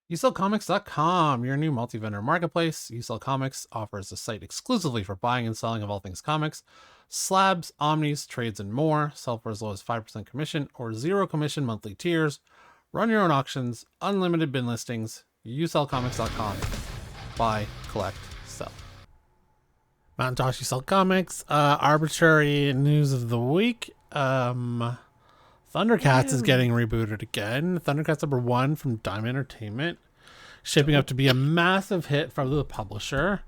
YouSellComics.com, your new multi-vendor marketplace. You Sell Comics offers a site exclusively for buying and selling of all things comics, slabs, omnis, trades, and more. Sell for as low as 5% commission or 0 commission monthly tiers. Run your own auctions, unlimited bin listings. YouSellComics.com. Buy, collect, sell. Mountain Tosh, You Sell Comics. Arbitrary news of the week. Thundercats is getting rebooted again. Thundercats #1 from Diamond Entertainment, shaping up to be a massive hit for the publisher.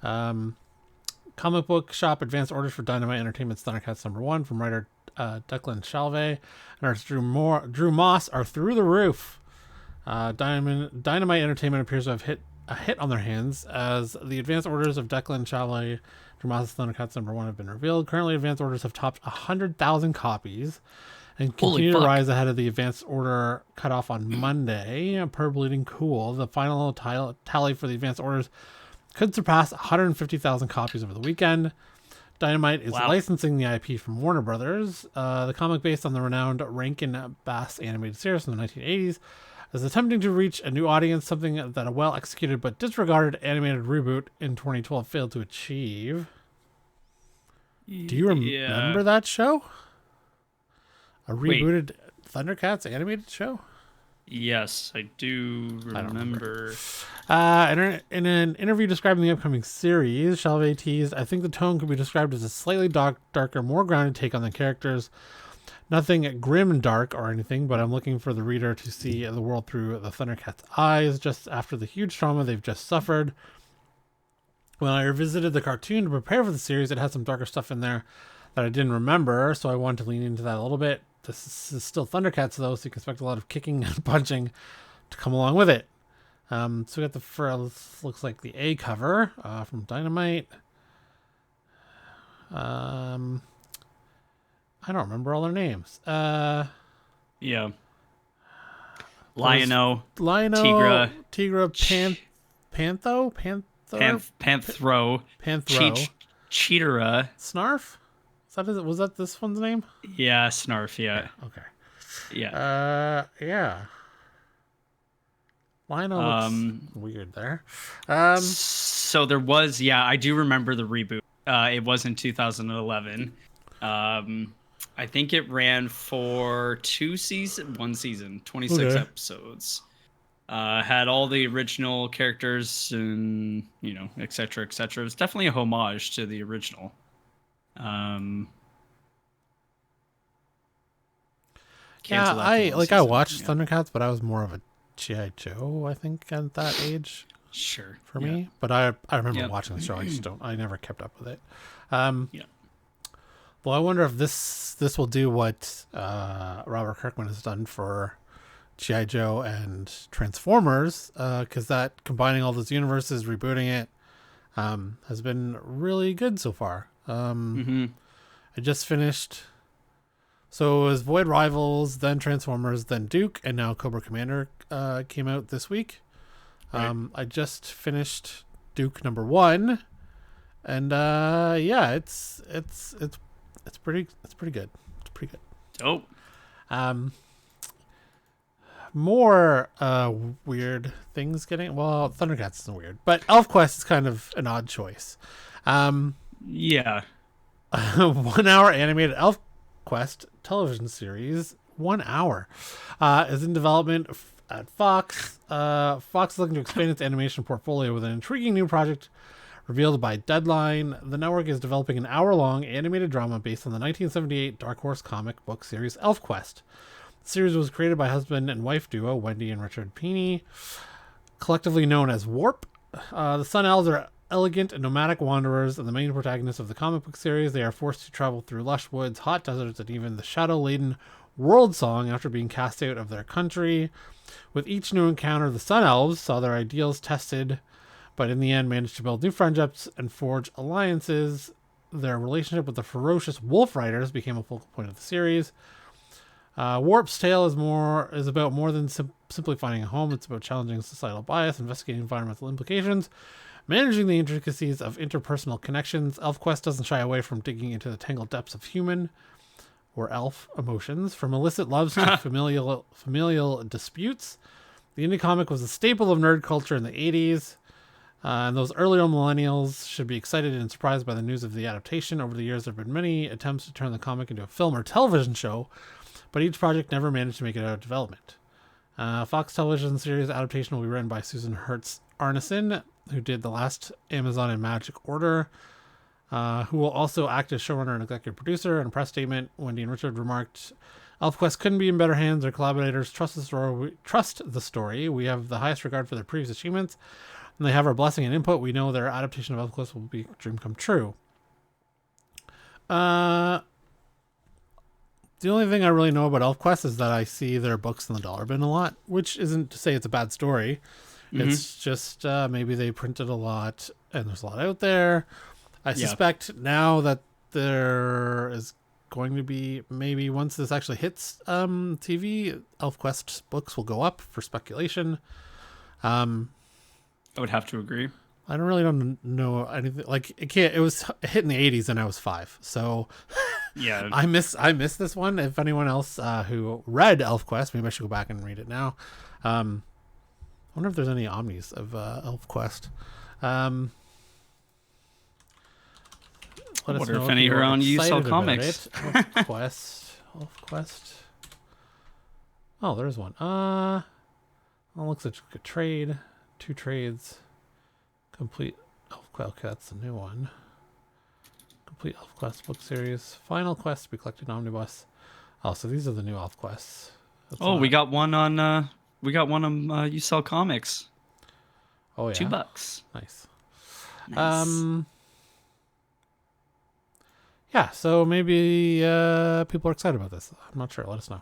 Comic book shop advanced orders for Dynamite Entertainment's Thundercats #1 from writer Declan Shalvey and artist Drew Moss are through the roof. Dynamite Entertainment appears to have a hit on their hands as the advanced orders of Declan Shalvey, Drew Moss's Thundercats #1 have been revealed. Currently, advanced orders have topped 100,000 copies and continue to rise ahead of the advanced order cutoff on Monday. Per Bleeding Cool, the final tally for the advanced orders could surpass 150,000 copies over the weekend. Dynamite is licensing the IP from Warner Brothers. The comic, based on the renowned Rankin Bass animated series from the 1980s, is attempting to reach a new audience, something that a well-executed but disregarded animated reboot in 2012 failed to achieve. Do you remember that show? A rebooted Thundercats animated show? Yes, I do remember. In an interview describing the upcoming series, Shalvey teased, "I think the tone could be described as a slightly darker, more grounded take on the characters. Nothing grim and dark or anything, but I'm looking for the reader to see the world through the Thundercats' eyes, just after the huge trauma they've just suffered. When I revisited the cartoon to prepare for the series, it had some darker stuff in there that I didn't remember, so I wanted to lean into that a little bit. This is still Thundercats, though, so you can expect a lot of kicking and punching to come along with it." So we got looks like the A cover from Dynamite. I don't remember all their names. Yeah. Lionel, Tigra, Panthro, Cheetara, Snarf. Was that this one's name? Yeah, Snarf. Yeah. Okay. Yeah. Yeah. Lionel looks weird there. So there was, I do remember the reboot. It was in 2011. I think it ran for one season, 26 episodes. Had all the original characters and, et cetera, et cetera. It was definitely a homage to the original. I watched Thundercats, but I was more of a G.I. Joe, I think, at that age. Sure. For me. But I remember watching the show. I never kept up with it. Well, I wonder if this will do what Robert Kirkman has done for G.I. Joe and Transformers, because that combining all those universes, rebooting it, has been really good so far. I just finished. So it was Void Rivals, then Transformers, then Duke, and now Cobra Commander came out this week. Right. I just finished Duke #1, and it's pretty good. It's pretty good. Dope. More weird things getting. Well, Thundercats isn't weird, but Elfquest is kind of an odd choice. 1 hour animated Elfquest television series, 1 hour, is in development at Fox. Fox is looking to expand its animation portfolio with an intriguing new project revealed by Deadline. The network is developing an hour-long animated drama based on the 1978 Dark Horse comic book series Elfquest. The series was created by husband and wife duo Wendy and Richard Pini, collectively known as Warp. The Sun Elves are elegant and nomadic wanderers, and the main protagonists of the comic book series. They are forced to travel through lush woods, hot deserts, and even the shadow-laden World Song after being cast out of their country. With each new encounter, the Sun Elves saw their ideals tested, but in the end managed to build new friendships and forge alliances. Their relationship with the ferocious Wolf Riders became a focal point of the series. Warp's tale is about more than simply finding a home. It's about challenging societal bias, investigating environmental implications, managing the intricacies of interpersonal connections. Elfquest doesn't shy away from digging into the tangled depths of human or elf emotions, from illicit loves to familial disputes. The indie comic was a staple of nerd culture in the 80s. And those earlier millennials should be excited and surprised by the news of the adaptation. Over the years, there have been many attempts to turn the comic into a film or television show, but each project never managed to make it out of development. Fox television series adaptation will be written by Susan Hertz Arneson, who did the last Amazon and Magic Order, who will also act as showrunner and executive producer. In a press statement, Wendy and Richard remarked, Elfquest couldn't be in better hands. Their collaborators trust the story. We have the highest regard for their previous achievements, and they have our blessing and input. We know their adaptation of Elfquest will be a dream come true. The only thing I really know about Elfquest is that I see their books in the dollar bin a lot, which isn't to say it's a bad story. Mm-hmm. It's just maybe they printed a lot and there's a lot out there. I suspect now that there is going to be, maybe once this actually hits TV, Elfquest books will go up for speculation. I would have to agree. I don't know anything. Like, it was hit in the 80s and I was 5. So yeah, I miss this one. If anyone else who read Elfquest, maybe I should go back and read it now. I wonder if there's any omnis of Elfquest. I wonder if any are on USL Comics. Elfquest. Oh, there's one. Looks like a trade. 2 trades. Complete Elfquest. Okay, that's the new one. Complete Elfquest book series. Final quest to be collected in Omnibus. Oh, so these are the new Elfquests. We got one on USL Comics. Oh yeah, $2. Nice. Yeah, so maybe people are excited about this. I'm not sure. Let us know.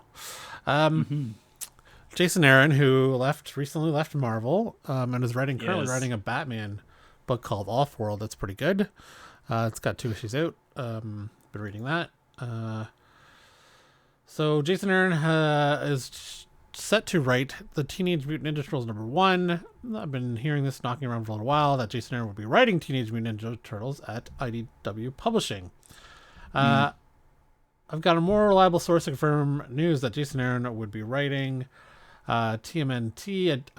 Jason Aaron, who recently left Marvel, and is currently writing a Batman book called Offworld. That's pretty good. It's got 2 issues out. Been reading that. So Jason Aaron is set to write the Teenage Mutant Ninja Turtles #1. I've been hearing this knocking around for a little while, that Jason Aaron will be writing Teenage Mutant Ninja Turtles at IDW Publishing. I've got a more reliable source to confirm news that Jason Aaron would be writing TMNT at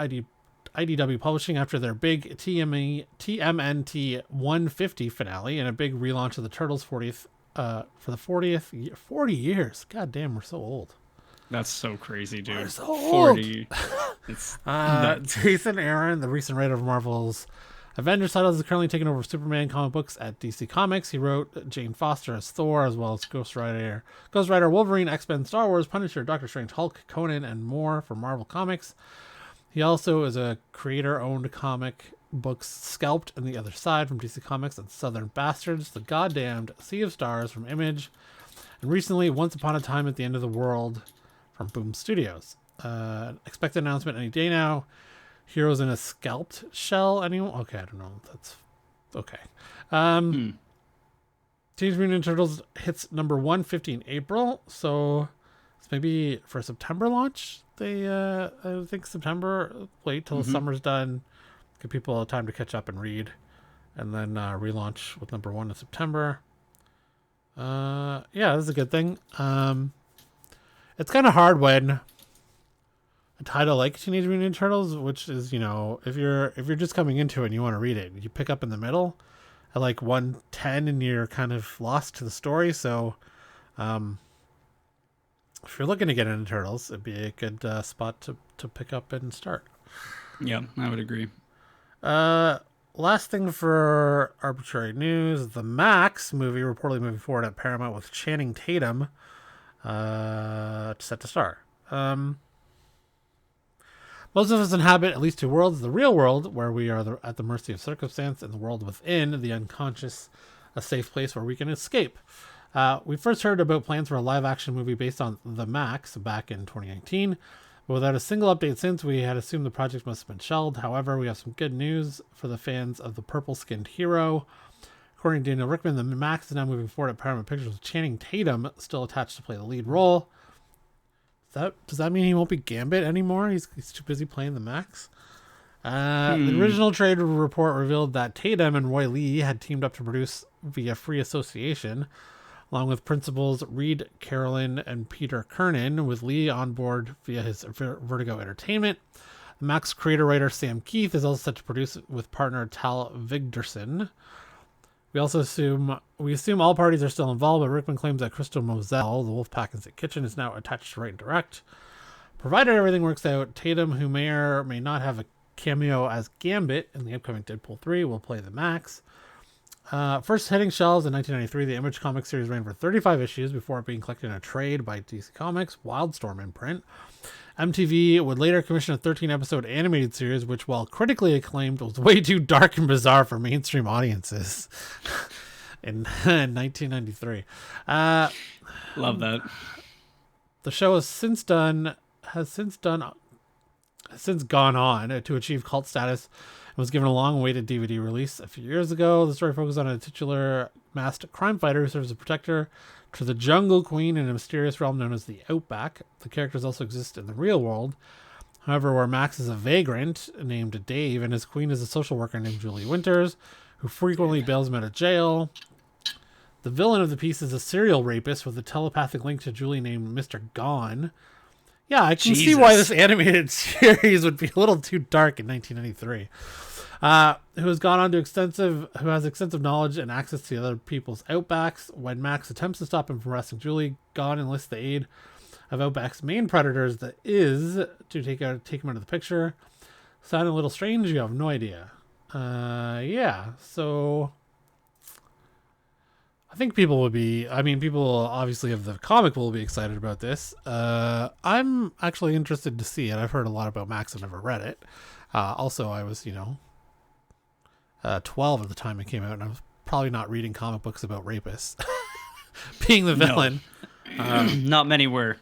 IDW Publishing after their big TMNT 150 finale and a big relaunch of the Turtles 40th for the 40 years. God damn, we're so old. That's so crazy, dude. We're so 40. Jason Aaron, the recent writer of Marvel's Avengers titles, is currently taking over Superman comic books at DC Comics. He wrote Jane Foster as Thor, as well as Ghost Rider, Wolverine, X-Men, Star Wars, Punisher, Doctor Strange, Hulk, Conan, and more for Marvel Comics. He also is a creator-owned comic books Scalped and the Other Side from DC Comics, and Southern Bastards, The Goddamned Sea of Stars from Image, and recently Once Upon a Time at the End of the World from Boom Studios. Expected announcement any day now. Heroes in a Scalped Shell. Anyone? Okay, I don't know. That's okay. Teenage Mutant Ninja Turtles hits #150 in April, so it's maybe for a September launch. I think September. Wait till the summer's done. Give people time to catch up and read, and then relaunch with #1 in September. Yeah, this is a good thing. It's kind of hard when a title like Teenage Mutant Ninja Turtles, which is, if you're just coming into it and you want to read it, you pick up in the middle at like 110 and you're kind of lost to the story. So if you're looking to get into Turtles, it'd be a good spot to pick up and start. Yeah, I would agree. Last thing for Arbitrary News, the MAXX movie reportedly moving forward at Paramount with Channing Tatum set to star. Most of us inhabit at least 2 worlds: the real world, where we are at the mercy of circumstance, and the world within, the unconscious, a safe place where we can escape. We first heard about plans for a live-action movie based on the MAXX back in 2019, but without a single update since, we had assumed the project must have been shelved. However, we have some good news for the fans of the purple-skinned hero. According to Daniel Rickman, the MAXX is now moving forward at Paramount Pictures with Channing Tatum still attached to play the lead role. Does that mean he won't be Gambit anymore? He's too busy playing the MAXX? The original trade report revealed that Tatum and Roy Lee had teamed up to produce via free association, along with principals Reed Carolyn and Peter Kernan, with Lee on board via his Vertigo Entertainment. The MAXX creator writer Sam Keith is also set to produce it with partner Tal Vigderson. We assume all parties are still involved, but Rickman claims that Crystal Moselle, the Wolfpack Instant Kitchen, is now attached to write and direct. Provided everything works out, Tatum, who may or may not have a cameo as Gambit in the upcoming Deadpool 3, will play the Max. First hitting shelves in 1993, the Image Comics series ran for 35 issues before it being collected in a trade by DC Comics, Wildstorm imprint. MTV would later commission a 13-episode animated series, which, while critically acclaimed, was way too dark and bizarre for mainstream audiences in 1993. Love that. The show has since gone on to achieve cult status and was given a long-awaited DVD release a few years ago. The story focused on a titular masked crime fighter who serves as a protector to the Jungle Queen in a mysterious realm known as the Outback. The characters also exist in the real world. However, where Max is a vagrant named Dave and his queen is a social worker named Julie Winters, who frequently bails him out of jail. The villain of the piece is a serial rapist with a telepathic link to Julie named Mr. Gone. Yeah, I can see why this animated series would be a little too dark in 1993. Who has extensive knowledge and access to other people's Outbacks. When Max attempts to stop him from arresting Julie, Gone enlists the aid of Outback's main predators, that is, to take him out of the picture. Sound a little strange? You have no idea. Yeah, so I think people obviously of the comic will be excited about this. I'm actually interested to see it. I've heard a lot about Max. I've never read it. Also, I was, 12 at the time it came out, and I was probably not reading comic books about rapists being the villain. No. Not many were.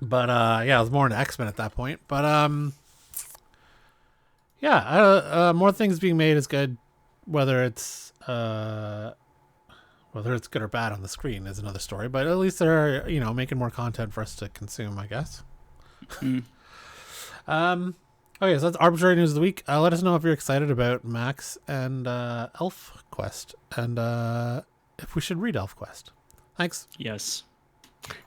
But, I was more into X-Men at that point. But, more things being made is good. Whether it's good or bad on the screen is another story. But at least they're, making more content for us to consume, I guess. Okay, so that's Arbitrary News of the Week. Let us know if you're excited about MAXX and Elfquest, and if we should read Elfquest. Thanks. Yes.